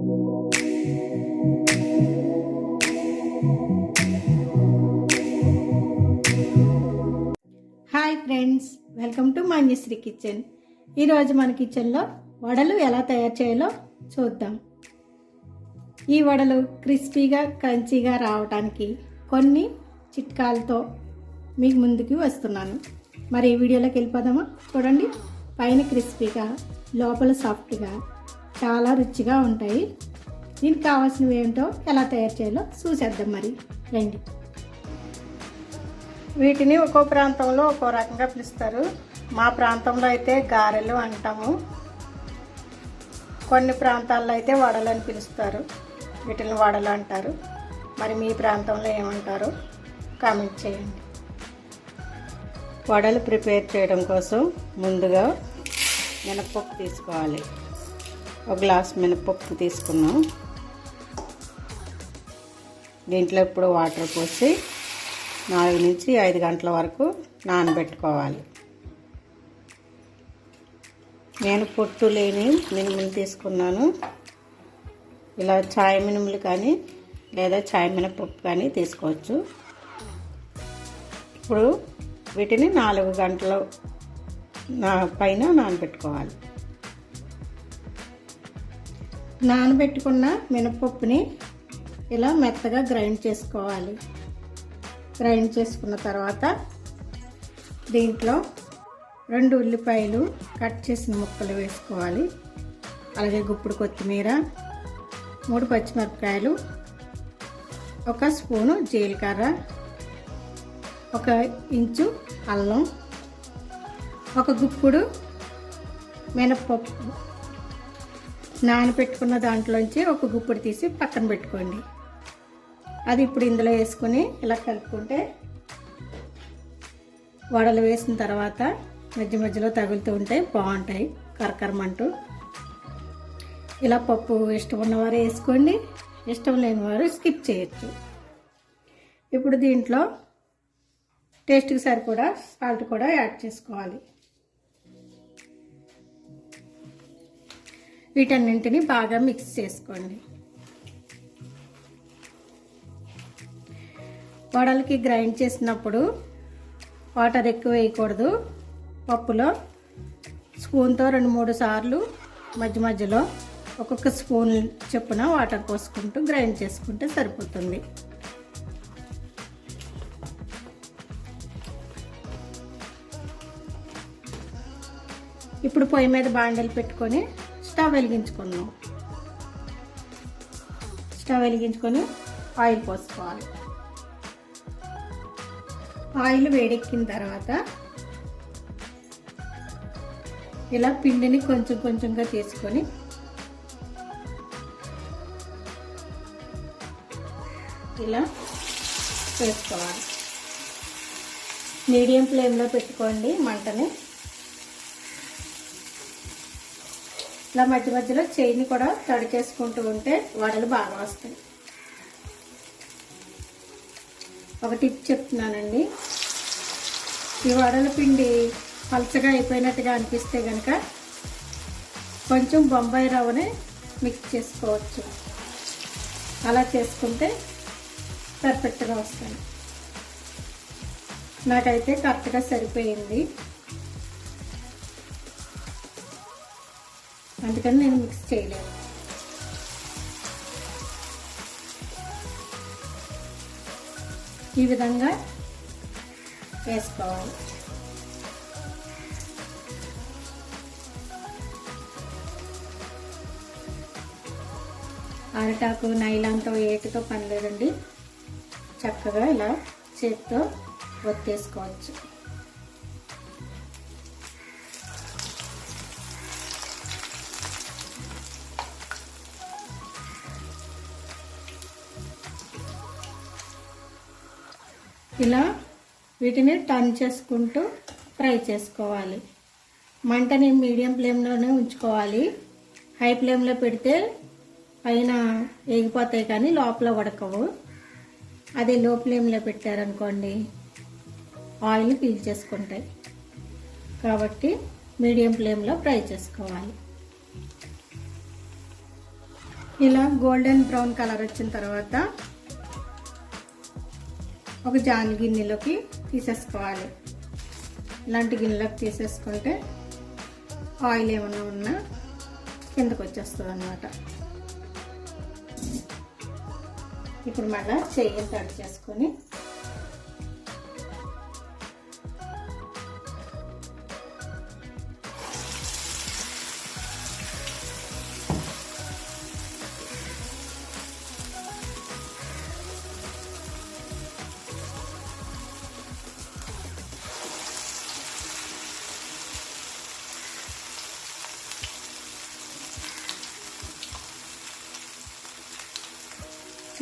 Hi friends, welcome to Manyashri kitchen. ఈరోజు మన కిచెన్లో వడలు ఎలా తయారు చేయాలో చూద్దాం. ఈ వడలు క్రిస్పీగా క్రంచీగా రావడానికి కొన్ని చిట్కాలతో మీకు ముందుకు వస్తున్నాను. మరి ఈ వీడియోలోకి వెళ్ళిపోదామా? చూడండి, పైన క్రిస్పీగా లోపల సాఫ్ట్గా చాలా రుచిగా ఉంటాయి. దీనికి కావాల్సినవి ఏంటో ఎలా తయారు చేయాలో చూసేద్దాం. మరి రండి. వీటిని ఒక్కో ప్రాంతంలో ఒక్కో రకంగా పిలుస్తారు. మా ప్రాంతంలో అయితే గారెలు అంటాము, కొన్ని ప్రాంతాల్లో అయితే వడలు అని పిలుస్తారు. వీటిని వడలు అంటారు. మరి మీ ప్రాంతంలో ఏమంటారో కామెంట్ చేయండి. వడలు ప్రిపేర్ చేయడం కోసం ముందుగా మినపప్పు తీసుకోవాలి. ఒక గ్లాస్ మినపప్పు తీసుకున్నాం. దీంట్లో ఇప్పుడు వాటర్ పోసి 4 నుంచి 5 గంటల వరకు నానబెట్టుకోవాలి. నేను పొట్టు లేని మినుములు తీసుకున్నాను. ఇలా చాయ్ మినుములు కానీ లేదా చాయ్ మినపప్పు కానీ తీసుకోవచ్చు. ఇప్పుడు వీటిని 4 గంటల పైన నానబెట్టుకోవాలి. నానబెట్టుకున్న మినపప్పుని ఇలా మెత్తగా గ్రైండ్ చేసుకోవాలి. గ్రైండ్ చేసుకున్న తర్వాత దీంట్లో 2 ఉల్లిపాయలు కట్ చేసిన ముక్కలు వేసుకోవాలి. అలాగే గుప్పుడు కొత్తిమీర, 3 పచ్చిమిరపకాయలు, 1 స్పూను జీలకర్ర, 1 ఇంచు అల్లం, 1 గుప్పుడు మినపప్పు. నానబెట్టుకున్న దాంట్లోంచి 1 గుప్పుడు తీసి పక్కన పెట్టుకోండి. అది ఇప్పుడు ఇందులో వేసుకుని ఇలా కలుపుకుంటే వడలు వేసిన తర్వాత మధ్య మధ్యలో తగులుతూ ఉంటే బాగుంటాయి కరకరమంటూ. ఇలా పప్పు ఇష్టం ఉన్నవారు వేసుకోండి, ఇష్టం లేని వారు స్కిప్ చేయొచ్చు. ఇప్పుడు దీంట్లో టేస్ట్కి సరిపడా సాల్ట్ కూడా యాడ్ చేసుకోవాలి. వీటన్నింటినీ బాగా మిక్స్ చేసుకోండి. వడలకి గ్రైండ్ చేసినప్పుడు వాటర్ ఎక్కువ వేయకూడదు. పప్పులో స్పూన్తో 2-3 సార్లు మధ్య మధ్యలో ఒక్కొక్క స్పూన్ చొప్పున వాటర్ పోసుకుంటూ గ్రైండ్ చేసుకుంటే సరిపోతుంది. ఇప్పుడు పొయ్యి మీద బాండలు పెట్టుకొని స్టవ్ వెలిగించుకుందాం. స్టవ్ వెలిగించుకొని ఆయిల్ పోసుకోవాలి. ఆయిల్ వేడెక్కిన తర్వాత ఇలా పిండిని కొంచెం కొంచెంగా తీసుకొని ఇలా వేసుకోవాలి. మీడియం ఫ్లేమ్లో పెట్టుకోండి మంటని. ఇలా మధ్య మధ్యలో చేయిని కూడా తడి చేసుకుంటూ ఉంటే వడలు బాగా వస్తాయి. ఒక టిప్ చెప్తున్నానండి. ఈ వడల పిండి పలచగా అయిపోయినట్టుగా అనిపిస్తే కనుక కొంచెం బొంబాయి రవ్వని మిక్స్ చేసుకోవచ్చు. అలా చేసుకుంటే పర్ఫెక్ట్గా వస్తాయి. నాకైతే కరెక్ట్గా సరిపోయింది, అందుకని నేను మిక్స్ చేయలేదు. ఈ విధంగా వేసుకోవాలి. అరటాకు నైలాన్తో ఏటితో పని లేదండి. చక్కగా ఇలా చేతితో ఒత్తేసుకోవచ్చు. ఇలా వీటిని టర్న్ చేసుకుంటూ ఫ్రై చేసుకోవాలి. మంటని మీడియం ఫ్లేమ్లోనే ఉంచుకోవాలి. హై ఫ్లేమ్లో పెడితే పైన వేగిపోతాయి కానీ లోపల ఉడకవు. అదే లో ఫ్లేమ్లో పెట్టారనుకోండి ఆయిల్ పీల్చేసుకుంటాయి. కాబట్టి మీడియం ఫ్లేమ్లో ఫ్రై చేసుకోవాలి. ఇలా గోల్డెన్ బ్రౌన్ కలర్ వచ్చిన తర్వాత ఒక జాన్ గిన్నెలోకి తీసేసుకోవాలి. ఇలాంటి గిన్నెలోకి తీసేసుకుంటే ఆయిల్ ఏమన్నా ఉన్నా కిందకు వచ్చేస్తుంది అన్నమాట. ఇప్పుడు మళ్ళీ చెయ్యి తడి చేసుకొని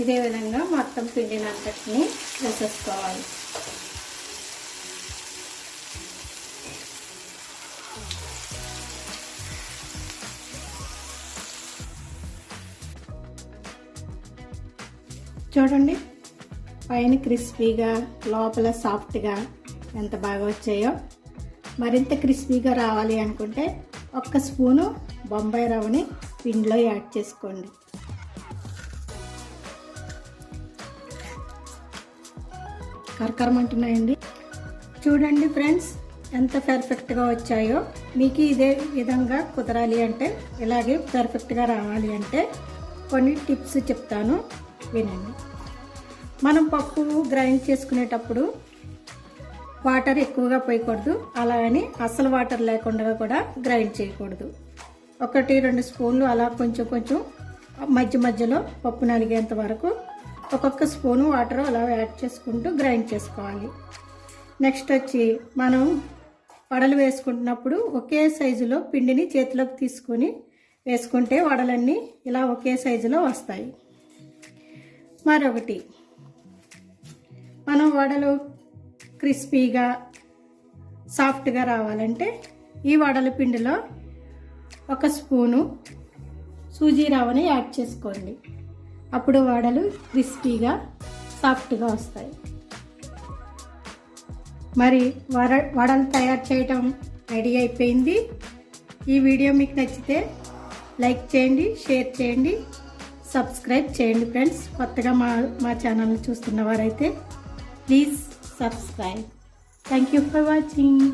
ఇదే విధంగా మొత్తం పిండిని అంతటిని వేసేసుకోవాలి. చూడండి పైన క్రిస్పీగా లోపల సాఫ్ట్గా ఎంత బాగా వచ్చాయో. మరింత క్రిస్పీగా రావాలి అనుకుంటే ఒక్క స్పూను బొంబాయి రవ్వని పిండిలో యాడ్ చేసుకోండి. కరకరమంటున్నాయండి. చూడండి ఫ్రెండ్స్ ఎంత పర్ఫెక్ట్గా వచ్చాయో. మీకు ఇదే విధంగా కుదరాలి అంటే, ఇలాగే పర్ఫెక్ట్గా రావాలి అంటే కొన్ని టిప్స్ చెప్తాను, వినండి. మనం పప్పు గ్రైండ్ చేసుకునేటప్పుడు వాటర్ ఎక్కువగా పోయకూడదు, అలాగని అసలు వాటర్ లేకుండా కూడా గ్రైండ్ చేయకూడదు. 1-2 స్పూన్లు అలా కొంచెం కొంచెం మధ్యలో పప్పు నలిగేంత వరకు ఒక్కొక్క స్పూను వాటర్ అలా యాడ్ చేసుకుంటూ గ్రైండ్ చేసుకోవాలి. నెక్స్ట్ వచ్చి మనం వడలు వేసుకుంటున్నప్పుడు ఒకే సైజులో పిండిని చేతిలోకి తీసుకొని వేసుకుంటే వడలన్నీ ఇలా ఒకే సైజులో వస్తాయి. మరొకటి, మనం వడలు క్రిస్పీగా సాఫ్ట్గా రావాలంటే ఈ వడల పిండిలో 1 స్పూను సూజీ రవ్వని యాడ్ చేసుకోండి. అప్పుడు వడలు క్రిస్పీగా సాఫ్ట్గా వస్తాయి. మరి వడలు తయారు చేయటం రెడీ అయిపోయింది. ఈ వీడియో మీకు నచ్చితే లైక్ చేయండి, షేర్ చేయండి, సబ్స్క్రైబ్ చేయండి ఫ్రెండ్స్. కొత్తగా మా ఛానల్ని చూస్తున్న వారైతే please subscribe. Thank you for watching.